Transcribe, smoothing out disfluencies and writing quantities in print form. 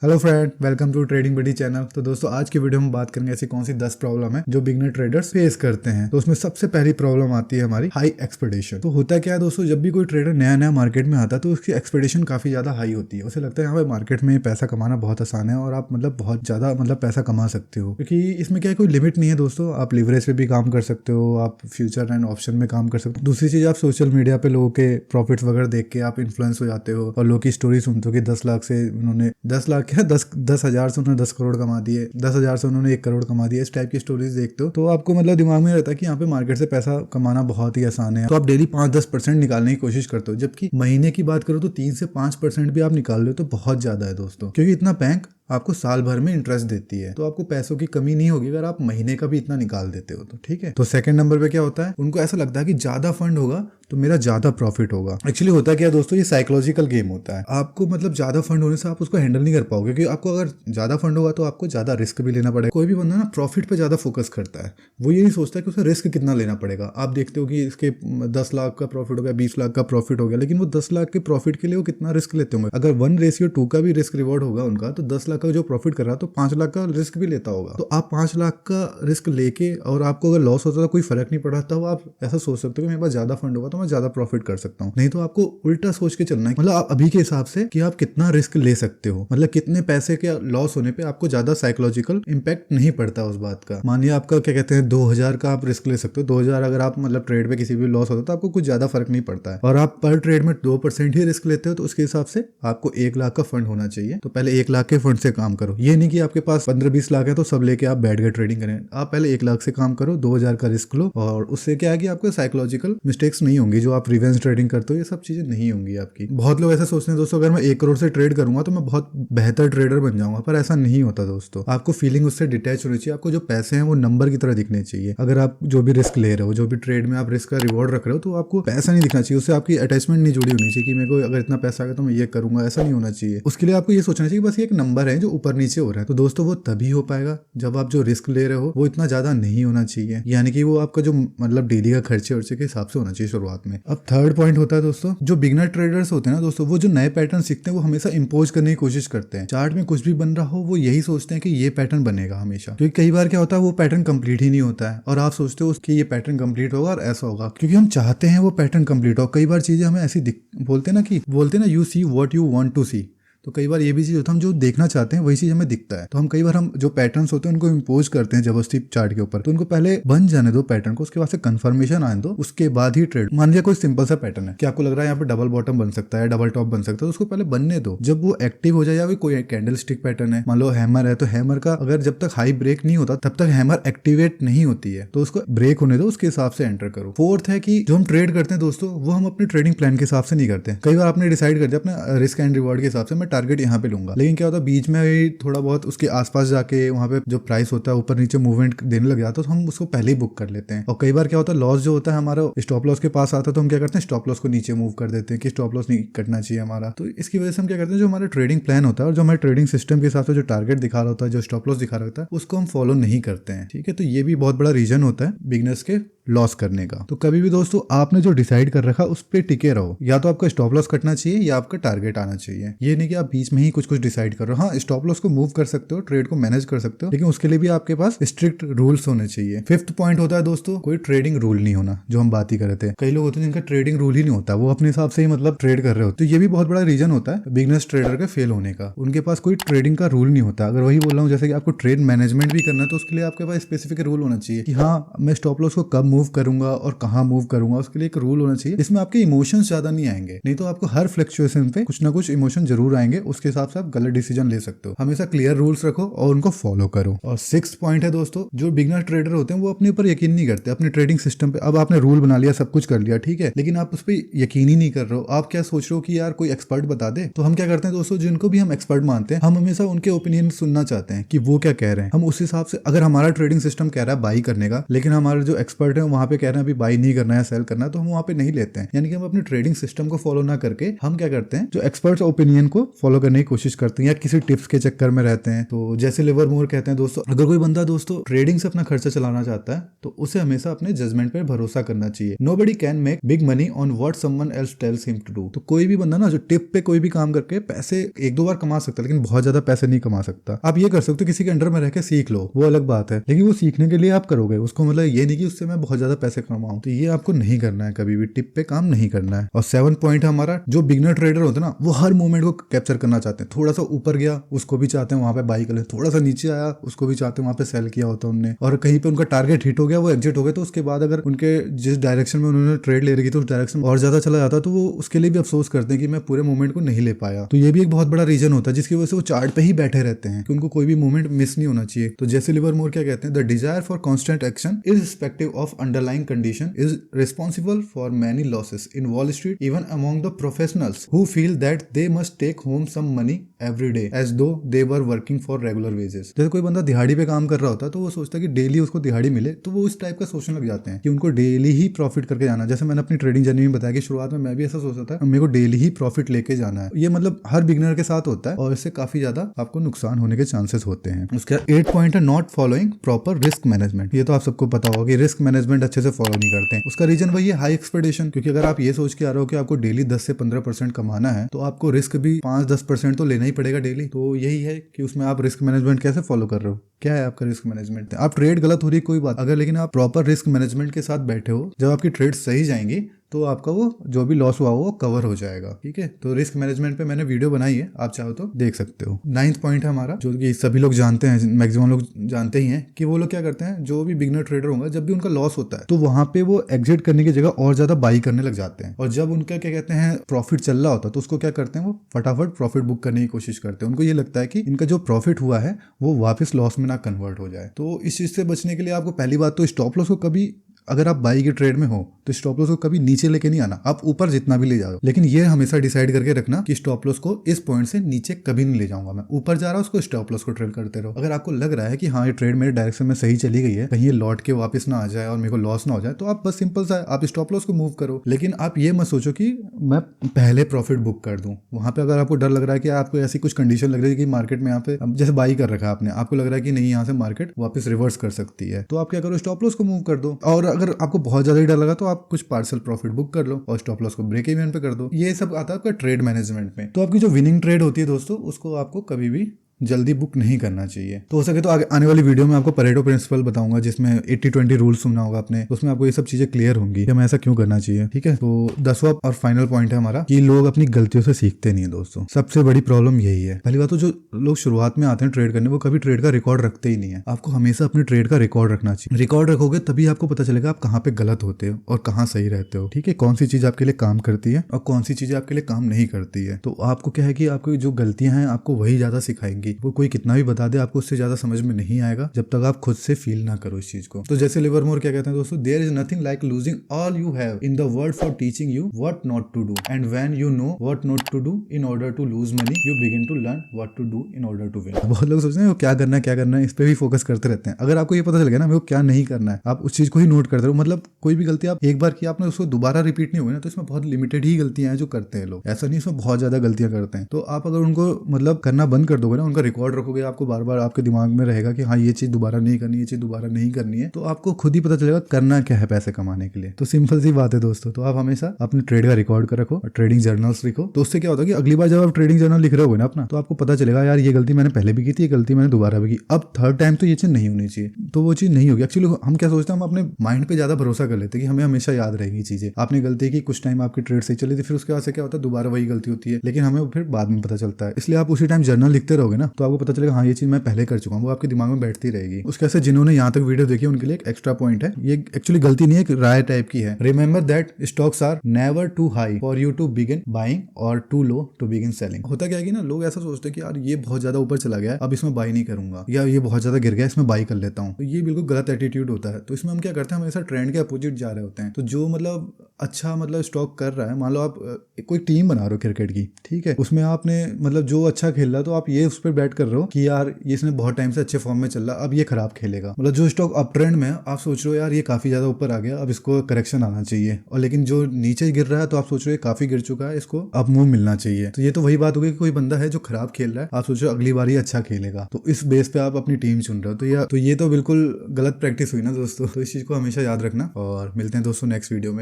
Hello friend, welcome to trading buddy channel. तो दोस्तों आज की वीडियो में बात करेंगे ऐसी कौन सी 10 प्रॉब्लम है जो बिगनर ट्रेडर्स फेस करते हैं। तो उसमें सबसे पहली प्रॉब्लम आती है हमारी हाई एक्सपेक्टेशन। तो होता क्या है दोस्तों, जब भी कोई ट्रेडर नया नया मार्केट में आता है तो उसकी एक्सपेक्टेशन काफी ज्यादा हाई होती है। उसे लगता है यहाँ पे मार्केट में पैसा कमाना बहुत आसान है और आप बहुत ज्यादा पैसा कमा सकते हो, क्योंकि इसमें क्या है, कोई लिमिट नहीं है दोस्तों। आप लिवरेज पे भी काम कर सकते हो, आप फ्यूचर एंड ऑप्शन में काम कर सकते हो। दूसरी चीज, आप सोशल मीडिया पे लोगों के प्रॉफिट्स वगैरह देख के आप इन्फ्लुएंस हो जाते हो और लोगों की स्टोरी सुनते हो कि 10 लाख से उन्होंने 10 लाख क्या 10,000 से उन्होंने 10 करोड़ कमा दिए, 10,000 से उन्होंने 1 करोड़ कमा दिया। इस टाइप की स्टोरीज देखते हो तो आपको दिमाग में रहता है कि यहाँ पे मार्केट से पैसा कमाना बहुत ही आसान है। तो आप डेली 5-10% निकालने की कोशिश करते हो, जबकि महीने की बात करो तो 3 से 5% भी आप निकाल रहे हो तो बहुत ज्यादा है दोस्तों, क्योंकि इतना बैंक आपको साल भर में इंटरेस्ट देती है। तो आपको पैसों की कमी नहीं होगी अगर आप महीने का भी इतना निकाल देते हो तो ठीक है। तो सेकंड नंबर पे क्या होता है, उनको ऐसा लगता है कि ज्यादा फंड होगा तो मेरा ज्यादा प्रॉफिट होगा। एक्चुअली होता क्या है दोस्तों, ये साइकोलॉजिकल गेम होता है। आपको ज्यादा फंड होने से आप उसको हैंडल नहीं कर पाओगे, क्योंकि आपको अगर ज्यादा फंड होगा तो आपको ज्यादा रिस्क भी लेना पड़ेगा। कोई भी बंदा ना प्रॉफिट पे ज्यादा फोकस करता है, वो ये नहीं सोचता कि उसे रिस्क कितना लेना पड़ेगा। आप देखते हो कि इसके 10 लाख का प्रॉफिट हो गया, 20 लाख का प्रॉफिट हो गया, लेकिन वो 10 लाख के प्रॉफिट के लिए वो कितना रिस्क लेते होंगे। अगर 1:2 का भी रिस्क रिवॉर्ड होगा उनका, तो 10 लाख का जो प्रॉफिट कर रहा तो 5 लाख का रिस्क भी लेता होगा। तो आप 5 लाख का रिस्क लेके और आपको अगर लॉस होता तो कोई फर्क नहीं पड़ रहा, तब आप ऐसा सोच सकते हो कि मेरे पास ज्यादा फंड होगा तो मैं ज्यादा प्रॉफिट कर सकता हूँ। नहीं तो आपको उल्टा सोच के चलना है, आप अभी के हिसाब से कि आप कितना रिस्क ले सकते हो, कितने पैसे के लॉस होने पे आपको ज्यादा साइकोलॉजिकल इंपैक्ट नहीं पड़ता उस बात का। मानिए आपका क्या कहते हैं 2,000 का आप रिस्क ले सकते हो। 2,000 अगर आप ट्रेड पे किसी भी लॉस होता है तो आपको कुछ ज्यादा फर्क नहीं पड़ता है, और आप पर ट्रेड में 2% ही रिस्क लेते हो तो उसके हिसाब से आपको 1 लाख का फंड होना चाहिए। तो पहले 1 लाख के फंड से काम करो। ये नहीं कि आपके पास 15-20 लाख है तो सब लेके आप बैठ गए ट्रेडिंग करें। आप पहले 1 लाख से काम करो, 2,000 का रिस्क लो, और उससे क्या है कि आपको साइकोलॉजिकल मिस्टेक्स नहीं होंगी। जो आप रिवेंज ट्रेडिंग करते हो ये सब चीजें नहीं होंगी आपकी। बहुत लोग ऐसा सोचते हैं दोस्तों, अगर मैं 1 करोड़ से ट्रेड करूंगा तो मैं बहुत बेहतर ट्रेडर बन जाऊंगा, पर ऐसा नहीं होता दोस्तों। आपको फीलिंग उससे डिटैच होनी चाहिए। आपको जो पैसे हैं वो नंबर की तरह दिखने चाहिए। अगर आप जो भी रिस्क ले रहे हो, जो भी ट्रेड में आप रिस्क का रिवॉर्ड रख रहे हो, तो आपको पैसा नहीं दिखना चाहिए, उससे आपकी अटैचमेंट नहीं जुड़ी होनी चाहिए कि मेरे को अगर इतना पैसा आ गया तो मैं ये करूंगा। ऐसा नहीं होना चाहिए। उसके लिए आपको ये सोचना चाहिए बस ये एक नंबर है जो ऊपर नीचे हो रहा है। तो दोस्तों वो तभी हो पाएगा जब आप जो रिस्क ले रहे हो वो इतना ज्यादा नहीं होना चाहिए, यानी कि वो आपका जो डेली का खर्चे वर्चे के हिसाब से होना चाहिए शुरुआत में। अब थर्ड पॉइंट होता है दोस्तों, जो बिगनर ट्रेडर्स होते हैं ना दोस्तों, वो जो नए पैटर्न सीखते हैं वो हमेशा इंपोज करने की कोशिश करते हैं। चार्ट में कुछ भी बन रहा हो वो यही सोचते हैं कि ये पैटर्न बनेगा हमेशा, क्योंकि कई बार क्या होता है वो पैटर्न कंप्लीट ही नहीं होता है और आप सोचते हो कि ये पैटर्न कंप्लीट होगा और ऐसा होगा, क्योंकि हम चाहते हैं वो पैटर्न कंप्लीट हो। कई बार चीजें हमें ऐसी बोलते हैं ना you see what you want to see. तो कई बार ये भी चीज होता है, हम जो देखना चाहते हैं वही चीज हमें दिखता है। तो हम कई बार हम जो पैटर्न्स होते हैं उनको इम्पोज करते हैं जबरदस्ती चार्ट के ऊपर। तो उनको पहले बन जाने दो पैटर्न को, उसके बाद से कंफर्मेशन आने दो, उसके बाद ही ट्रेड। मान लिया कोई सिंपल सा पैटर्न है कि आपको लग रहा है यहाँ पे डबल बॉटम बन सकता है, डबल टॉप बन सकता है, तो उसको पहले बनने दो। जब वो एक्टिव हो जाए, या कोई कैंडल स्टिक पैटर्न है, मान लो हैमर है, तो हैमर का अगर जब तक हाई ब्रेक नहीं होता तब तक हैमर एक्टिवेट नहीं होती है, तो उसको ब्रेक होने दो, उसके हिसाब से एंटर करो। फोर्थ है कि जो हम ट्रेड करते हैं दोस्तों वो हम अपने ट्रेडिंग प्लान के हिसाब से नहीं करते। कई बार आपने डिसाइड कर दिया अपने रिस्क एंड रिवॉर्ड के हिसाब से मैं टारगेट यहाँ पे लूंगा, लेकिन क्या होता है बीच में थोड़ा बहुत उसके आसपास जाके वहां पे जो प्राइस होता है ऊपर नीचे मूवमेंट देने लग जाता है, तो हम उसको पहले ही बुक कर लेते हैं। और कई बार क्या होता है लॉस जो होता है हमारा स्टॉप लॉस के पास आता है, तो हम क्या करते हैं स्टॉप लॉस को नीचे मूव कर देते हैं कि स्टॉप लॉस नहीं कटना चाहिए हमारा। तो इसकी वजह से हम क्या करते हैं, जो हमारा ट्रेडिंग प्लान होता है और जो हमारे ट्रेडिंग सिस्टम के हिसाब से जो टारगेट दिखा रहा होता है, जो स्टॉप लॉस दिखा रहा होता है, उसको हम फॉलो नहीं करते हैं। ठीक है, तो ये भी बहुत बड़ा रीजन होता है बिगनर्स के लॉस करने का। तो कभी भी दोस्तों आपने जो डिसाइड कर रखा उस पर टिके रहो। या तो आपका स्टॉप लॉस कटना चाहिए या आपका टारगेट आना चाहिए। ये नहीं कि आप बीच में ही कुछ डिसाइड कर रहे हो। हाँ, स्टॉप लॉस को मूव कर सकते हो, ट्रेड को मैनेज कर सकते हो, लेकिन उसके लिए भी आपके पास स्ट्रिक्ट रूल्स होने चाहिए। फिफ्थ पॉइंट होता है दोस्तों, कोई ट्रेडिंग रूल नहीं होना, जो हम बात ही कर रहे थे। कई लोग होते हैं जिनका ट्रेडिंग रूल ही नहीं होता, वो अपने हिसाब से ही ट्रेड कर रहे हो। तो ये भी बहुत बड़ा रीजन होता है बिगनर्स ट्रेडर के फेल होने का। उनके पास कोई ट्रेडिंग का रूल नहीं होता। अगर वही बोल रहा हूँ जैसे कि आपको ट्रेड मैनेजमेंट भी करना है, तो उसके लिए आपके पास स्पेसिफिक रूल होना चाहिए कि हाँ मैं स्टॉप लॉस को कब मूव करूंगा और कहाँ मूव करूंगा। उसके लिए एक रूल होना चाहिए जिसमें आपके इमोशंस ज्यादा नहीं आएंगे, नहीं तो आपको हर फ्लक्चुएशन पे कुछ ना कुछ इमोशन जरूर आएंगे। उसके हिसाब से आप गलत डिसीजन ले सकते हो। हमेशा क्लियर रूल्स रखो और उनको फॉलो करो। और सिक्स्थ पॉइंट है दोस्तों, जो बिगनर ट्रेडर होते हैं वो अपने ऊपर यकीन नहीं करते, अपने ट्रेडिंग सिस्टम पे। अब आपने रूल बना लिया, सब कुछ कर लिया, ठीक है, लेकिन आप उस पर यकीन ही नहीं कर रहे हो। आप क्या सोच रहे हो कि यार कोई एक्सपर्ट बता दे। तो हम क्या करते हैं दोस्तों, जिनको भी हम एक्सपर्ट मानते हैं, हम हमेशा उनके ओपिनियन सुनना चाहते हैं कि वो क्या कह रहे हैं। हम उस हिसाब से, अगर हमारा ट्रेडिंग सिस्टम कह रहा है बाई करने का, लेकिन हमारे जो एक्सपर्ट रहे हैं वहाँ पे कह रहे हैं अभी बाई नहीं करना है, सेल करना है, तो हम वहाँ पे नहीं लेते हैं। यानी कि हम अपने ट्रेडिंग सिस्टम को फॉलो ना करके हम क्या करते हैं, जो एक्सपर्ट्स ओपिनियन को फॉलो करने की कोशिश करते हैं या किसी टिप्स के चक्कर में रहते हैं। तो जैसे लिवरमोर कहते हैं दोस्तों, अगर कोई बंदा दोस्तों ट्रेडिंग से अपना खर्चा चलाना चाहता है तो उसे हमेशा अपने जजमेंट पर भरोसा करना चाहिए। Nobody can make big money on what someone else tells him to do. तो कोई भी बंदा ना जो टिप पे कोई भी काम करके पैसे एक दो बार कमा सकता है, लेकिन बहुत ज्यादा पैसे नहीं कमा सकता। आप ये कर सकते हो किसी के अंडर में रह के सीख लो, वो अलग बात है, लेकिन वो सीखने के लिए आप करोगे उसको, मतलब ये नहीं कि उससे मैं बहुत ज्यादा पैसे कमाऊं। तो ये आपको नहीं करना है, कभी भी टिप पे काम नहीं करना है। और 7 पॉइंट है हमारा, जो बिगनर ट्रेडर होते हैं ना वो हर मूवमेंट को कैप्चर करना चाहते हैं। थोड़ा सा ऊपर गया उसको भी चाहते हैं वहां पे बाई कर ले, थोड़ा सा नीचे आया उसको भी चाहते हैं वहां पे सेल किया होता है उनने, और कहीं पे उनका टारगेट हिट हो गया वो एग्जिट हो गया, तो उसके बाद अगर उनके जिस डायरेक्शन में उन्होंने ट्रेड ले रखी तो उस डायरेक्शन और ज्यादा चला जाता तो वो उसके लिए भी अफसोस करते हैं कि मैं पूरे मूवमेंट को नहीं ले पाया। तो ये भी एक बहुत बड़ा रीजन होता है जिसकी वजह से वो चार्ट पे ही बैठे रहते हैं कि उनको कोई भी मूवमेंट मिस नहीं होना चाहिए। तो जैसे लिवरमोर क्या कहते हैं, the desire for constant action irrespective of underlying condition is responsible for many losses in Wall Street, even among the professionals who feel that they must take home some money every day as though they were working for regular wages। जैसे कोई बंदा दिहाड़ी पे काम कर रहा होता है तो वो सोचता है कि डेली उसको दिहाड़ी मिले, तो वो इस टाइप का सोचने लग जाते हैं कि उनको डेली ही प्रॉफिट करके जाना। जैसे मैंने अपनी ट्रेडिंग जर्नी में बताया कि शुरुआत में मैं भी ऐसा सोचता था मेरे को डेली ही प्रॉफिट लेके जाना है। ये मतलब हर बिगनर के साथ होता है और इससे काफी ज्यादा आपको नुकसान होने के चांसेस होते हैं। उसके 8 पॉइंट है not following proper risk management. ये तो आप सबको पता होगा कि रिस्क मैनेजमेंट अच्छे से फॉलो नहीं करते हैं। उसका रीजन वही है हाई एक्सपेक्टेशन, क्योंकि अगर आप ये सोच के आ रहे हो कि आपको डेली 10 से 15% कमाना है तो आपको रिस्क भी 5-10% तो लेना ही पड़ेगा डेली। तो यही है कि उसमें आप रिस्क मैनेजमेंट कैसे फॉलो कर रहे हो, क्या है आपका रिस्क मैनेजमेंट। आप ट्रेड गलत हो रही है कोई बात, अगर लेकिन आप प्रॉपर रिस्क मैनेजमेंट के साथ बैठे हो, जब आपकी ट्रेड सही जाएंगी तो आपका वो जो भी लॉस हुआ वो कवर हो जाएगा। ठीक है, तो रिस्क मैनेजमेंट पे मैंने वीडियो बनाई है, आप चाहो तो देख सकते हो। 9th पॉइंट है हमारा, जो कि सभी लोग जानते हैं, मैक्सिमम लोग जानते ही हैं कि वो लोग क्या करते हैं, जो भी बिगनर ट्रेडर होंगे जब भी उनका लॉस होता है तो वहां पे वो एग्जिट करने की जगह और ज्यादा बाई करने लग जाते हैं, और जब उनका क्या कहते हैं प्रॉफिट चल रहा होता है तो उसको क्या करते हैं वो फटाफट प्रॉफिट बुक करने की कोशिश करते हैं। उनको ये लगता है कि इनका जो प्रॉफिट हुआ है वो वापस लॉस में ना कन्वर्ट हो जाए। तो इस चीज से बचने के लिए आपको पहली बात तो स्टॉप लॉस को कभी, अगर आप बाई की ट्रेड में हो तो स्टॉप लॉस को कभी नीचे लेके नहीं आना, आप ऊपर जितना भी ले जाओ, लेकिन ये हमेशा डिसाइड करके रखना कि स्टॉप लॉस को इस पॉइंट से नीचे कभी नहीं ले जाऊंगा मैं, ऊपर जा रहा हूं उसको स्टॉप लॉस को ट्रेड करते रहो। अगर आपको लग रहा है कि हाँ ये ट्रेड मेरे डायरेक्शन में सही चली गई है, कहीं ये लौट के वापस ना आ जाए और मेरे को लॉस ना हो जाए, तो आप बस सिंपल सा आप स्टॉप लॉस को मूव करो। लेकिन आप ये मत सोचो कि मैं पहले प्रॉफिट बुक कर दूं। वहां पे अगर आपको डर लग रहा है कि आपको ऐसी कुछ कंडीशन लग रही है कि मार्केट में यहाँ पे जैसे बाई कर रखा है आपने, आपको लग रहा है कि नहीं यहाँ से मार्केट वापस रिवर्स कर सकती है, तो आप क्या करो स्टॉप लॉस को मूव कर दो। और अगर आपको बहुत ज्यादा डर लगा तो आप कुछ पार्सल प्रॉफिट बुक कर लो और स्टॉप लॉस को ब्रेक इवन पे कर दो। ये सब आता है आपका ट्रेड मैनेजमेंट में। तो आपकी जो विनिंग ट्रेड होती है दोस्तों, उसको आपको कभी भी जल्दी बुक नहीं करना चाहिए। तो हो सके तो आगे आने वाली वीडियो में आपको परेटो प्रिंसिपल बताऊंगा, जिसमें 80-20 रूल सुनना होगा आपने, तो उसमें आपको ये सब चीजें क्लियर होंगी कि हमें ऐसा क्यों करना चाहिए। ठीक है, तो 10वां और फाइनल पॉइंट है हमारा कि लोग अपनी गलतियों से सीखते नहीं है दोस्तों। सबसे बड़ी प्रॉब्लम यही है। पहली बात तो जो लोग शुरुआत में आते हैं ट्रेड करने, वो कभी ट्रेड का रिकॉर्ड रखते ही नहीं है। आपको हमेशा अपने ट्रेड का रिकॉर्ड रखना चाहिए। रिकॉर्ड रखोगे तभी आपको पता चलेगा आप कहाँ पे गलत होते हो और कहाँ सही रहते हो। ठीक है, कौन सी चीज आपके लिए काम करती है और कौन सी चीजें आपके लिए काम नहीं करती है। तो आपको क्या है कि आपकी जो गलतियां हैं आपको वही ज्यादा सिखाएंगी। वो कोई कितना भी बता दे आपको उससे ज्यादा समझ में नहीं आएगा जब तक आप खुद से फील ना करो इस चीज को। तो जैसे लिवरमोर क्या कहते हैं दोस्तों, there is nothing like losing all you have in the world for teaching you what not to do, and when you know what not to do in order to lose money you begin to learn what to do in order to win. बहुत लोग सोचते हैं वो क्या करना है, इस पे भी फोकस करते रहते हैं। अगर आपको ये पता चल गया ना मेरे को क्या नहीं करना है, आप उस चीज को ही नोट करते रहो। मतलब कोई भी गलती आप एक बार की आपने उसको दोबारा रिपीट नहीं हुई ना, तो इसमें बहुत लिमिटेड ही गलतियां हैं जो करते हैं लोग, ऐसा नहीं इसमें बहुत ज्यादा गलतियां करते हैं। तो आप अगर उनको मतलब करना बंद कर दोगे ना, उनका रिकॉर्ड रखोगे, आपको बार बार आपके दिमाग में रहेगा कि हाँ ये चीज दोबारा नहीं करनी, ये चीज दोबारा नहीं करनी है, तो आपको खुद ही पता चलेगा करना क्या है पैसे कमाने के लिए। तो सिंपल सी बात है दोस्तों। तो आप हमेशा अपने ट्रेड का रिकॉर्ड कर रखो और ट्रेडिंग जर्नल्स लिखो। तो उससे क्या होता है कि अगली बार जब आप ट्रेडिंग जर्नल लिख रहे हो ना अपना, तो आपको पता चलेगा यार ये गलती मैंने पहले भी की थी, ये गलती मैंने दोबारा भी की, अब थर्ड टाइम तो ये चीज नहीं होनी चाहिए, तो वो चीज नहीं होगी। एक्चुअली हम क्या सोचते हैं, हम अपने माइंड पे ज्यादा भरोसा कर लेते हैं कि हमें हमेशा याद रहेगी चीजें। आपने गलती की, कुछ टाइम आपकी ट्रेड सही चली थी, फिर उसके बाद से क्या होता है दोबारा वही गलती होती है, लेकिन हमें फिर बाद में पता चलता है। इसलिए आप उसी टाइम जर्नल लिखते रहोगे ना, तो आपको पता चलेगा हाँ ये चीज मैं पहले कर चुका हूँ, वो आपके दिमाग में बैठती रहेगी। उसके से जिन्होंने यहाँ तक वीडियो देखी उनके लिए एक एक्स्ट्रा पॉइंट है, ये एक्चुअली गलती नहीं है, एक राय टाइप की है। Remember that stocks are never too high for you to begin buying और too low to begin selling. होता क्या है कि ना लोग ऐसा सोचते हैं कि यार ये बहुत ज्यादा ऊपर चला गया है, अब इसमें बाई नहीं करूंगा, या ये बहुत ज्यादा गिर गया इसमें बाई कर लेता हूँ। तो ये बिल्कुल गलत एटीट्यूड होता है। तो इसमें हम क्या करते हैं, हमेशा ट्रेंड के अपोजिट जा रहे होते हैं। तो जो मतलब अच्छा मतलब स्टॉक कर रहा है, मान लो आप कोई टीम बना रहे हो क्रिकेट की, ठीक है, उसमें आपने मतलब जो अच्छा खेल रहा है तो आप ये उस पर बैट कर रहे हो कि यार ये इसने बहुत टाइम से अच्छे फॉर्म में चल रहा, अब ये खराब खेलेगा। मतलब जो स्टॉक अप ट्रेंड में आप सोच रहे हो यार ये काफी ज्यादा ऊपर आ गया, अब इसको करेक्शन आना चाहिए, और लेकिन जो नीचे गिर रहा है तो आप सोच रहे हो काफी गिर चुका है, इसको अब मूव मिलना चाहिए। तो ये तो वही बात हो गई कि कोई बंदा है जो खराब खेल रहा है, आप सोच रहे हो अगली बार ये अच्छा खेलेगा, तो इस बेस पे आप अपनी टीम चुन रहे हो। तो ये तो बिल्कुल गलत प्रैक्टिस हुई ना दोस्तों। तो इस चीज को हमेशा याद रखना, और मिलते हैं दोस्तों नेक्स्ट वीडियो में।